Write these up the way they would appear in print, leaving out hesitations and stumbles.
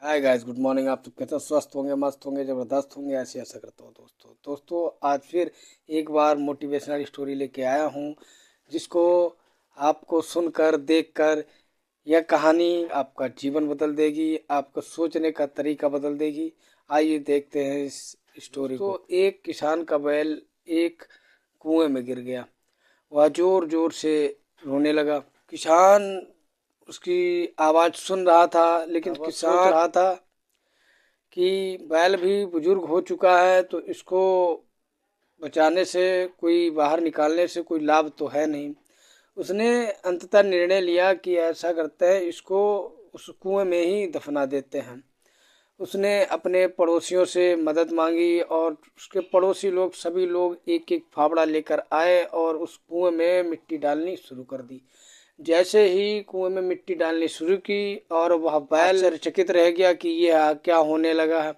Hi guys, good morning. आप सब कैसे स्वस्थ होंगे, मस्त होंगे, ज़बरदस्त होंगे, ऐसी आशा करता हूँ। दोस्तों आज फिर एक बार मोटिवेशनल स्टोरी लेके आया हूँ, जिसको आपको सुनकर देखकर यह कहानी आपका जीवन बदल देगी, आपका सोचने का तरीका बदल देगी। आइए देखते हैं इस स्टोरी को। एक किसान का बैल एक कुएं में गिर गया। वह जोर जोर से रोने लगा। किसान उसकी आवाज सुन रहा था, लेकिन किसान सोच रहा था कि बैल भी बुजुर्ग हो चुका है, तो इसको बचाने से, कोई बाहर निकालने से कोई लाभ तो है नहीं। उसने अंततः निर्णय लिया कि ऐसा करते हैं, इसको उस कुएं में ही दफना देते हैं। उसने अपने पड़ोसियों से मदद मांगी और उसके पड़ोसी लोग, सभी लोग एक एक फावड़ा लेकर आए और उस कुएं में मिट्टी डालनी शुरू कर दी। जैसे ही कुएं में मिट्टी डालनी शुरू की और वह बैल आश्चर्यचकित रह गया कि यह क्या होने लगा है,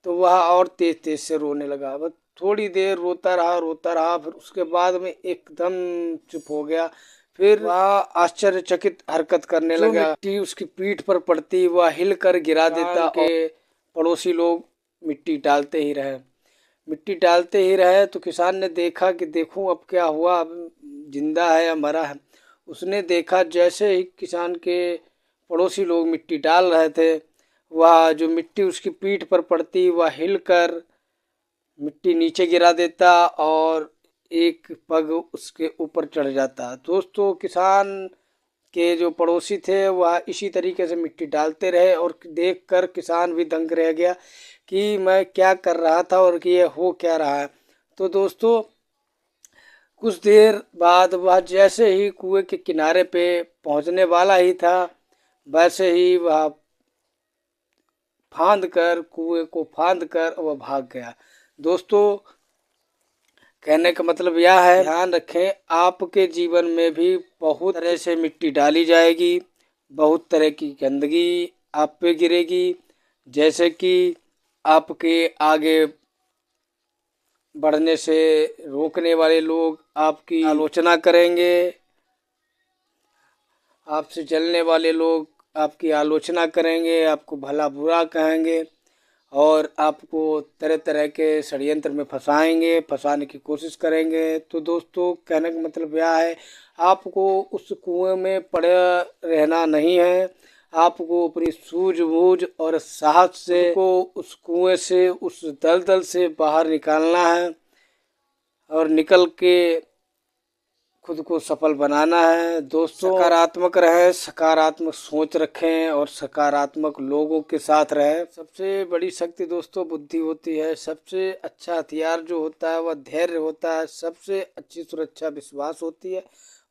तो वह और तेज तेज से रोने लगा। वह थोड़ी देर रोता रहा, फिर उसके बाद में एकदम चुप हो गया। फिर वह आश्चर्यचकित हरकत करने लगा। मिट्टी उसकी पीठ पर पड़ती, वह हिल कर गिरा देता के पड़ोसी लोग मिट्टी डालते ही रहे। मिट्टी डालते ही रहे तो किसान ने देखा कि देखूं अब क्या हुआ, अब जिंदा है या मरा है। उसने देखा जैसे ही किसान के पड़ोसी लोग मिट्टी डाल रहे थे, वह जो मिट्टी उसकी पीठ पर पड़ती, वह हिलकर मिट्टी नीचे गिरा देता और एक पग उसके ऊपर चढ़ जाता। दोस्तों, किसान के जो पड़ोसी थे वह इसी तरीके से मिट्टी डालते रहे और देखकर किसान भी दंग रह गया कि मैं क्या कर रहा था और कि ये हो क्या रहा है। तो दोस्तों, कुछ देर बाद वह जैसे ही कुएं के किनारे पे पहुंचने वाला ही था, वैसे ही वह कुएं को फांद कर वह भाग गया। दोस्तों, कहने का मतलब यह है, ध्यान रखें, आपके जीवन में भी बहुत तरह से मिट्टी डाली जाएगी, बहुत तरह की गंदगी आप पे गिरेगी। जैसे कि आपके आगे बढ़ने से रोकने वाले लोग आपकी आलोचना करेंगे, आपसे जलने वाले लोग आपकी आलोचना करेंगे, आपको भला बुरा कहेंगे और आपको तरह तरह के षड्यंत्र में फंसाने की कोशिश करेंगे। तो दोस्तों, कहने का मतलब यह है, आपको उस कुएं में पड़े रहना नहीं है। आपको अपनी सूझबूझ और साहस से को उस कुएं से, उस दलदल से बाहर निकालना है और निकल के खुद को सफल बनाना है। दोस्तों, सकारात्मक रहें, सकारात्मक सोच रखें और सकारात्मक लोगों के साथ रहें। सबसे बड़ी शक्ति दोस्तों बुद्धि होती है। सबसे अच्छा हथियार जो होता है वह धैर्य होता है। सबसे अच्छी सुरक्षा विश्वास होती है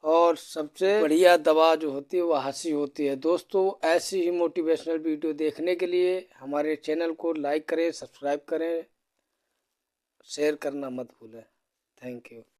और सबसे बढ़िया दवा जो होती है वह हंसी होती है। दोस्तों, ऐसी ही मोटिवेशनल वीडियो देखने के लिए हमारे चैनल को लाइक करें, सब्सक्राइब करें, शेयर करना मत भूलें। Thank you.